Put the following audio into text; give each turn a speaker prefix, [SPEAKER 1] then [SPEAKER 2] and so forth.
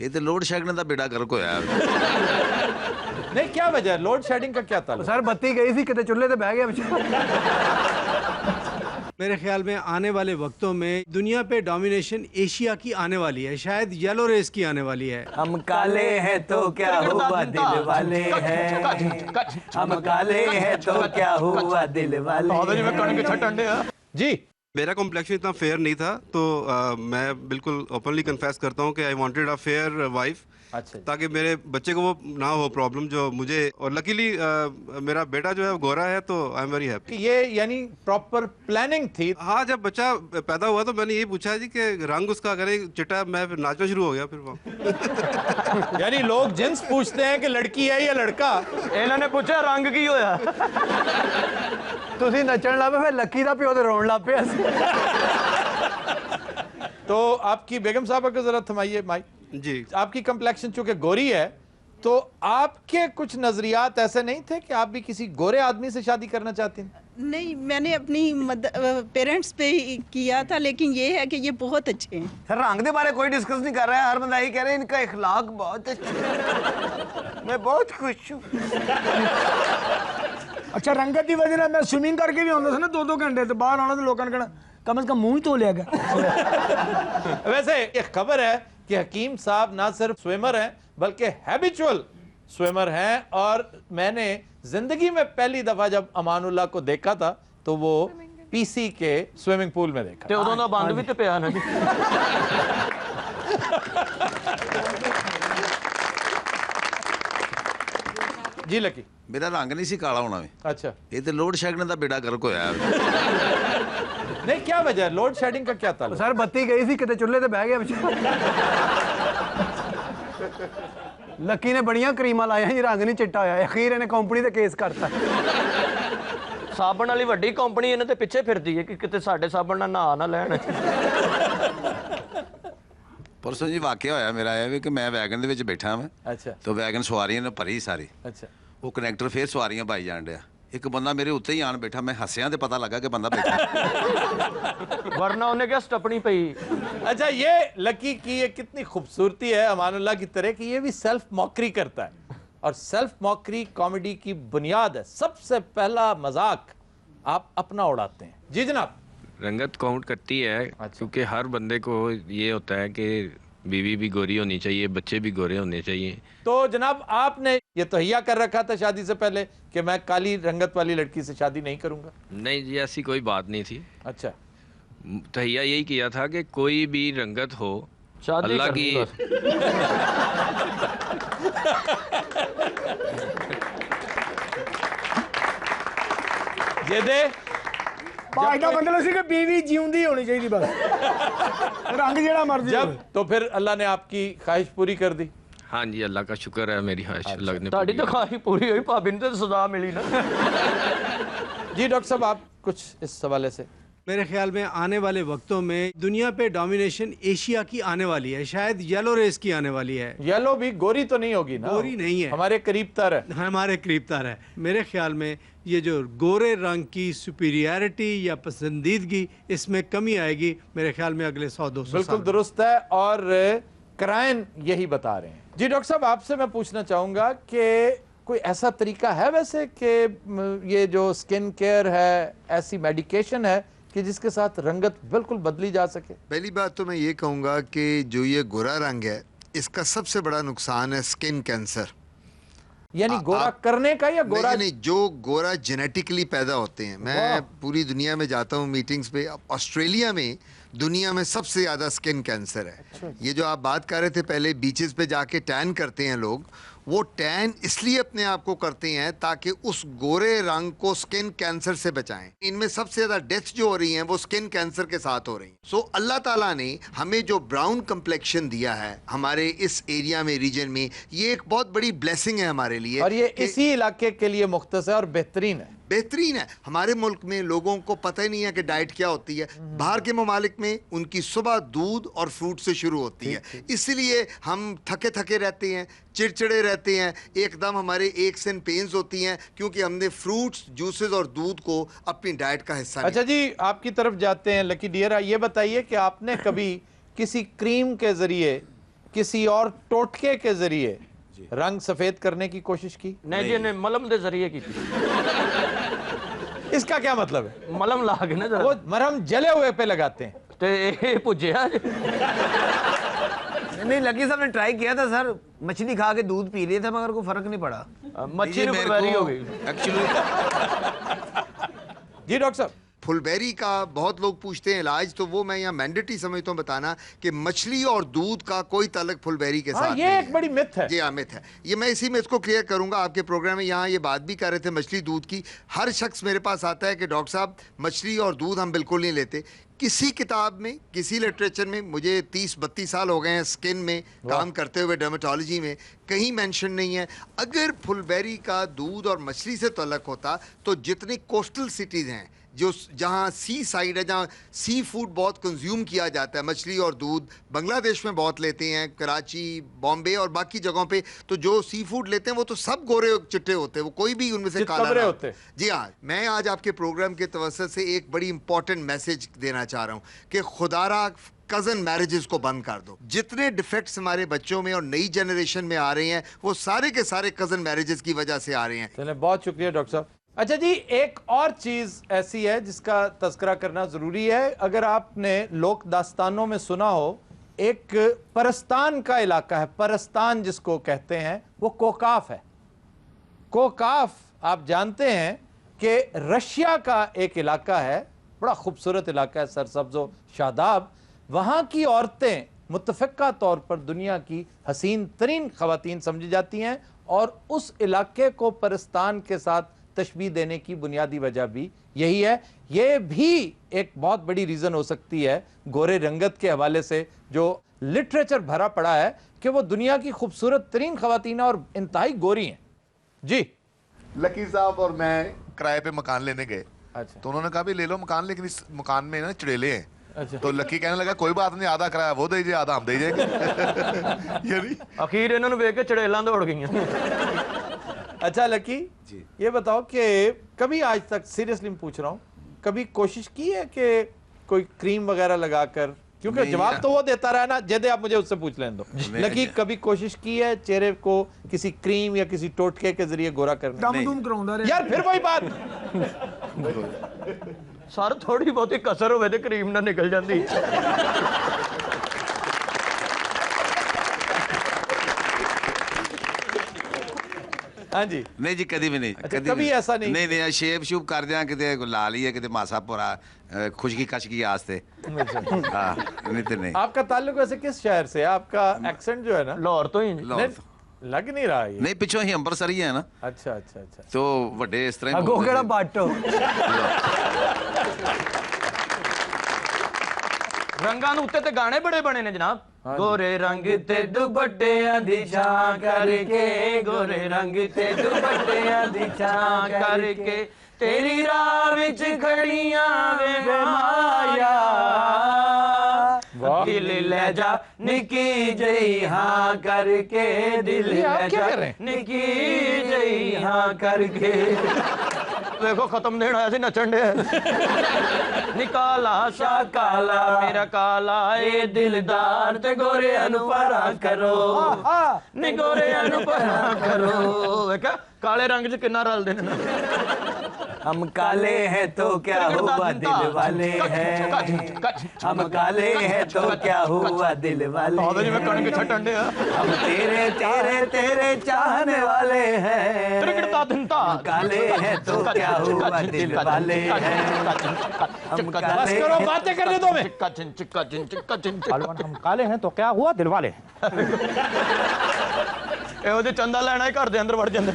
[SPEAKER 1] ये तो load shedding का बेड़ा गर्क होया।
[SPEAKER 2] नहीं, क्या वजह, लोड शेडिंग का क्या ताल्लुक?
[SPEAKER 3] सर बत्ती गई थी, कितने चूल्हे पे बह गया बेचारा। मेरे ख्याल में आने वाले वक्तों में दुनिया पे डोमिनेशन एशिया की आने वाली है, शायद येलो रेस की आने वाली है।
[SPEAKER 4] हम काले हैं तो क्या हुआ दिल वाले हैं, हम काले हैं तो क्या हुआ दिल वाले।
[SPEAKER 2] जी,
[SPEAKER 5] मेरा कॉम्प्लेक्शन इतना फेयर नहीं था, तो मैं बिल्कुल ओपनली कन्फेस करता हूँ कि I wanted a fair wife,
[SPEAKER 2] अच्छा,
[SPEAKER 5] ताकि मेरे बच्चे को वो ना हो प्रॉब्लम जो मुझे। और लकीली मेरा बेटा जो है वो गोरा है, तो आई एम वेरी हैप्पी।
[SPEAKER 2] ये यानी प्रॉपर प्लानिंग थी।
[SPEAKER 5] हाँ, जब बच्चा पैदा हुआ तो मैंने यही पूछा जी कि रंग उसका अगर चिट्टा, मैं फिर नाचना शुरू हो गया फिर वहाँ।
[SPEAKER 2] यानी लोग जिन्स पूछते हैं कि लड़की है या लड़का,
[SPEAKER 4] इन्होंने पूछा रंग की होया।
[SPEAKER 3] तुसी नचन लग पे, फिर लकी दा प्यो ते रोन लग पे।
[SPEAKER 2] तो आपकी बेगम साहबा को जरा थमाइए माइक
[SPEAKER 5] जी।
[SPEAKER 2] आपकी कंप्लेक्शन चूंकि गोरी है, तो आपके कुछ नजरियात ऐसे नहीं थे कि आप भी किसी गोरे आदमी से शादी करना चाहती हैं?
[SPEAKER 6] नहीं, मैंने अपनी पेरेंट्स पे ही किया था, लेकिन ये है कि ये बहुत अच्छे हैं।
[SPEAKER 4] सर रंग के बारे कोई डिस्कस नहीं कर रहा है, हर बंदा यही कह रहा है इनका इखलाक बहुत अच्छा है। मैं बहुत खुश हूँ।
[SPEAKER 7] अच्छा, रंगत की वजह मैं स्विमिंग करके भी आता था ना 2-2 घंटे, तो बाहर आना तो लोगों ने कहना कम से कम मुंह ही धो लिया गया।
[SPEAKER 2] वैसे एक खबर है कि हकीम साहब ना सिर्फ स्विमर हैं बल्कि हैबिचुअल स्विमर हैं, और मैंने जिंदगी में पहली दफा जब अमानुल्लाह को देखा था तो वो पीसी के स्विमिंग पूल में देखा।
[SPEAKER 4] ते उदों दा बंद भी ते पिया ना जी।
[SPEAKER 2] जी लकी,
[SPEAKER 1] मेरा रंग नहीं सी काला होना।
[SPEAKER 2] अच्छा,
[SPEAKER 1] ये तो लोड शेडिंग का बेड़ा गर्क होया।
[SPEAKER 2] नहीं, क्या वजह, लोड शेडिंग का क्या ताल्लुक?
[SPEAKER 3] सर बत्ती गई थी, कितने चूल्हे पे बह गया बेचारा। लकी ने बड़िया क्रीमा लाया जी, रंग नहीं चिट्टा होया। अखीर इन्हें कंपनी ते केस करता।
[SPEAKER 4] साबन वाली वड्डी कंपनी इन्हां दे पिछे फिरदी है कि किते साडे साबन नाल नहा ना लैण।
[SPEAKER 1] परसों जी वाकया होया मेरा है कि मैं वैगन दे विच बैठा मैं,
[SPEAKER 2] अच्छा
[SPEAKER 1] तो वैगन सवारियां ने भरी सारी,
[SPEAKER 2] अच्छा,
[SPEAKER 1] वो कनैक्टर फिर सवारियां पाई जान दिया। एक बंदा मेरे उत्ते ही आन बैठा, मैं हस्सिया तो पता लगा कि बंदा बैठा।
[SPEAKER 4] वरना उन्हें क्या स्टपनी पई।
[SPEAKER 2] अच्छा, ये लकी की ये कितनी खूबसूरती है अमानुल्लाह की तरह कि ये भी सेल्फ मॉकरी करता है, और सेल्फ मॉकरी कॉमेडी की बुनियाद है। सबसे पहला मजाक आप अपना उड़ाते हैं। जी जनाब।
[SPEAKER 8] रंगत काउंट करती है, क्योंकि हर बंदे को ये होता है कि बीवी भी गोरी होनी चाहिए, बच्चे भी गोरे होने चाहिए।
[SPEAKER 2] तो जनाब आपने ये तहिया कर रखा था शादी से पहले कि मैं काली रंगत वाली लड़की से शादी नहीं करूंगा?
[SPEAKER 8] नहीं जी, ऐसी कोई बात नहीं थी।
[SPEAKER 2] अच्छा,
[SPEAKER 8] तहिया यही किया था कि कोई भी रंगत हो, अल्लाह की।
[SPEAKER 2] ये दे
[SPEAKER 7] बात का मतलब सी कि बीवी जीउंदी होनी चाहिए बस, रंग जेड़ा मर्जी
[SPEAKER 2] जब, तो फिर अल्लाह ने आपकी ख्वाहिश पूरी कर दी।
[SPEAKER 8] हाँ जी, अल्लाह का शुक्र है, मेरी ख्वाहिश अल्लाह ने
[SPEAKER 4] ताड़ी तो ख्वाहिश पूरी हुई, भाभी ने तो सजा मिली ना।
[SPEAKER 2] जी डॉक्टर साहब, आप कुछ इस हवाले से?
[SPEAKER 3] मेरे ख्याल में आने वाले वक्तों में दुनिया पे डोमिनेशन एशिया की आने वाली है, शायद येलो रेस की आने वाली है।
[SPEAKER 2] येलो भी गोरी तो नहीं होगी ना?
[SPEAKER 3] गोरी नहीं है,
[SPEAKER 2] हमारे करीब तर है।
[SPEAKER 3] हमारे करीब तर है। मेरे ख्याल में ये जो गोरे रंग की सुपीरियरिटी या पसंदीदगी, इसमें कमी आएगी मेरे ख्याल में अगले 100-200 साल।
[SPEAKER 2] बिल्कुल दुरुस्त है, और क्राइन यही बता रहे हैं। जी डॉक्टर साहब, आपसे मैं पूछना चाहूँगा कि कोई ऐसा तरीका है वैसे कि ये जो स्किन केयर है, ऐसी मेडिकेशन है कि जिसके साथ रंगत बिल्कुल बदली जा सके?
[SPEAKER 9] पहली बात तो मैं ये कहूँगा कि जो ये गोरा रंग है, इसका सबसे बड़ा नुकसान है स्किन कैंसर।
[SPEAKER 2] यानी गोरा करने का या गोरा?
[SPEAKER 9] नहीं, जो गोरा जेनेटिकली पैदा होते हैं। मैं पूरी दुनिया में जाता हूँ मीटिंग्स पे। ऑस्ट्रेलिया में दुनिया में सबसे ज़्यादा स्किन कैंसर है। अच्छा। ये जो आप बात कर रहे थे पहले, बीचेस पे जाके टैन करते हैं लोग, वो टैन इसलिए अपने आप को करते हैं ताकि उस गोरे रंग को स्किन कैंसर से बचाएं। इनमें सबसे ज़्यादा डेथ जो हो रही हैं वो स्किन कैंसर के साथ हो रही हैं। सो अल्लाह ताला ने हमें जो ब्राउन कम्प्लेक्शन दिया है हमारे इस एरिया में, रीजन में, ये एक बहुत बड़ी ब्लेसिंग है हमारे लिए,
[SPEAKER 2] और ये इसी इलाके के लिए मुख्तस है और बेहतरीन है।
[SPEAKER 9] बेहतरीन है। हमारे मुल्क में लोगों को पता ही नहीं है कि डाइट क्या होती है। बाहर के ममालिक में उनकी सुबह दूध और फ्रूट से शुरू होती है, इसलिए हम थके थके रहते हैं, चिड़चिड़े रहते हैं, एकदम हमारे एक्स एंड पेन्स होती हैं, क्योंकि हमने फ्रूट्स, जूसेस और दूध को अपनी डाइट का हिस्सा।
[SPEAKER 2] अच्छा जी, आपकी तरफ जाते हैं लकी डियर, ये बताइए कि आपने कभी किसी क्रीम के जरिए किसी और टोटके के जरिए रंग सफेद करने की कोशिश की?
[SPEAKER 4] नहीं जी, ने मलम दे जरिए की थी।
[SPEAKER 2] इसका क्या मतलब है?
[SPEAKER 4] मलम ला के ना जरा
[SPEAKER 2] वो मरहम जले हुए पे लगाते हैं।
[SPEAKER 4] ते ए पुज्जिया
[SPEAKER 10] नहीं, लकी साहब ने ट्राई किया था सर, मछली खा के दूध पी रहे थे मगर कोई फर्क नहीं पड़ा।
[SPEAKER 4] मच्छी ने फुलबेरी हो गई
[SPEAKER 1] एक्चुअली।
[SPEAKER 2] जी डॉक्टर साहब,
[SPEAKER 9] फुलबेरी का बहुत लोग पूछते हैं इलाज, तो वो मैं यहाँ मैंडेटरी समझता हूँ बताना कि मछली और दूध का कोई ताल्लुक फुलबेरी के साथ
[SPEAKER 2] ये एक बड़ी मिथ है।
[SPEAKER 9] जी हाँ, मिथ है ये। मैं इसी मिथ को क्लियर करूंगा आपके प्रोग्राम में। यहाँ ये बात भी कर रहे थे मछली दूध की। हर शख्स मेरे पास आता है कि डॉक्टर साहब मछली और दूध हम बिल्कुल नहीं लेते। किसी किताब में, किसी लिटरेचर में, मुझे 30-32 साल हो गए हैं स्किन में काम करते हुए, डर्मेटोलॉजी में, कहीं मेंशन नहीं है। अगर फुलबेरी का दूध और मछली से ताल्लुक होता तो जितनी कोस्टल सिटीज़ हैं जो जहाँ सी साइड है, जहाँ सी फूड बहुत कंज्यूम किया जाता है, मछली और दूध बांग्लादेश में बहुत लेते हैं, कराची, बॉम्बे और बाकी जगहों पे, तो जो सी फूड लेते हैं वो तो सब गोरे चिट्टे होते हैं, वो कोई भी उनमें से काला ना
[SPEAKER 2] होते।
[SPEAKER 9] जी हाँ, मैं आज आपके प्रोग्राम के तवज्जुह से एक बड़ी इंपॉर्टेंट मैसेज देना चाह रहा हूँ कि खुदारा कज़न मैरिजेस को बंद कर दो। जितने डिफेक्ट्स हमारे बच्चों में और नई जनरेशन में आ रहे हैं वो सारे के सारे कज़न मैरिजेस की वजह से आ रहे हैं।
[SPEAKER 2] चलिए, बहुत शुक्रिया डॉक्टर साहब। अच्छा जी, एक और चीज ऐसी है जिसका तज़किरा करना जरूरी है। अगर आपने लोक दास्तानों में सुना हो, एक परस्तान का इलाका है, परस्तान जिसको कहते हैं, वो कोकाफ है। कोकाफ आप जानते हैं कि रशिया का एक इलाका है, बड़ा खूबसूरत इलाका है, सरसब्ज़ो शादाब। वहाँ की औरतें मुतफ़क्का तौर पर दुनिया की हसीन तरीन ख़वातीन समझी जाती हैं, और उस इलाके को परस्तान के साथ तशबीह देने की बुनियादी वजह भी यही है। ये भी एक बहुत बड़ी रीज़न हो सकती है गोरे रंगत के हवाले से, जो लिटरेचर भरा पड़ा है कि वो दुनिया की खूबसूरत तरीन ख़वातीन और इंतहाई गोरी हैं। जी,
[SPEAKER 11] लकी साहब और मैं किराए पे मकान लेने गए।
[SPEAKER 2] अच्छा।
[SPEAKER 11] तो उन्होंने कहा भी ले लो मकान, लेकिन इस मकान में ना चिड़ेले हैं।
[SPEAKER 2] अच्छा।
[SPEAKER 11] तो लकी कहने लगा कोई बात नहीं, आधा किराया वो दीजिए, आधा हम दे जाएंगे। यानी
[SPEAKER 4] अखीर इन्होंने वेख के चड़ेलां दौड़ गई।
[SPEAKER 2] अच्छा लकी जी, ये बताओ कि कभी आज तक, सीरियसली मैं पूछ रहा हूँ, कभी कोशिश की है कि कोई क्रीम वगैरह लगाकर, क्योंकि जवाब तो वो देता रहा ना, जैसे आप मुझे उससे पूछ लें दो, लकी कभी कोशिश की है चेहरे को किसी क्रीम या किसी टोटके के जरिए गोरा करने? यार फिर वही बात।
[SPEAKER 4] सर थोड़ी बहुती कसर होवे ते क्रीम ना निकल जाती।
[SPEAKER 2] हाँ जी,
[SPEAKER 1] नहीं जी, कभी भी नहीं।
[SPEAKER 2] अच्छा, कभी ऐसा नहीं?
[SPEAKER 1] नहीं नहीं, शेप शूप कर दिया किते लाल ही है, किते मासा पूरा खुशकी कशकी आस्ते। हाँ, नहीं तो नहीं।
[SPEAKER 2] आपका ताल्लुक वैसे किस शहर से है? आपका एक्सेंट जो है ना,
[SPEAKER 4] लाहौर तो ही
[SPEAKER 2] लग नहीं रहा है।
[SPEAKER 1] नहीं, पिछों ही अंबरसर ही है ना।
[SPEAKER 2] अच्छा अच्छा अच्छा।
[SPEAKER 1] तो वड्डे इस तरह
[SPEAKER 10] अगो केड़ा बाटो।
[SPEAKER 4] रंगां उत्ते ते गाने बड़े बने ने जनाब। गोरे रंग ते दुपट्टियां दी छां करके, गोरे रंग ते दुपट्टियां दी छां करके, तेरी राह विच खड़ियां वे माया, दिल ले जा निकी जई हाँ करके, दिल ले जा निकी जई हाँ करके। देखो खत्म देना ऐसे नचन दे। निकाला सा काला मेरा काला ए दिलदार, ते गोरे अनुपरा करो, नि गोरे अनुपरा करो। देखा काले रंग च कितना रल देने ना।
[SPEAKER 10] हम काले हैं तो क्या हुआ दिल वाले हैं, हम काले हैं तो क्या हुआ दिल वाले हैं, हम तेरे तेरे तेरे चाहने वाले हैं, हम काले हैं तो क्या हुआ दिल वाले हैं, हम काले
[SPEAKER 2] करो, बातें करने दो मैं।
[SPEAKER 10] हम काले हैं तो क्या हुआ दिल वाले हैं।
[SPEAKER 4] ਇਹੋ ਜਿਹੇ ਚੰਦਾ ਲੈਣਾ ਹੀ ਘਰ ਦੇ ਅੰਦਰ ਵੜ ਜਾਂਦੇ।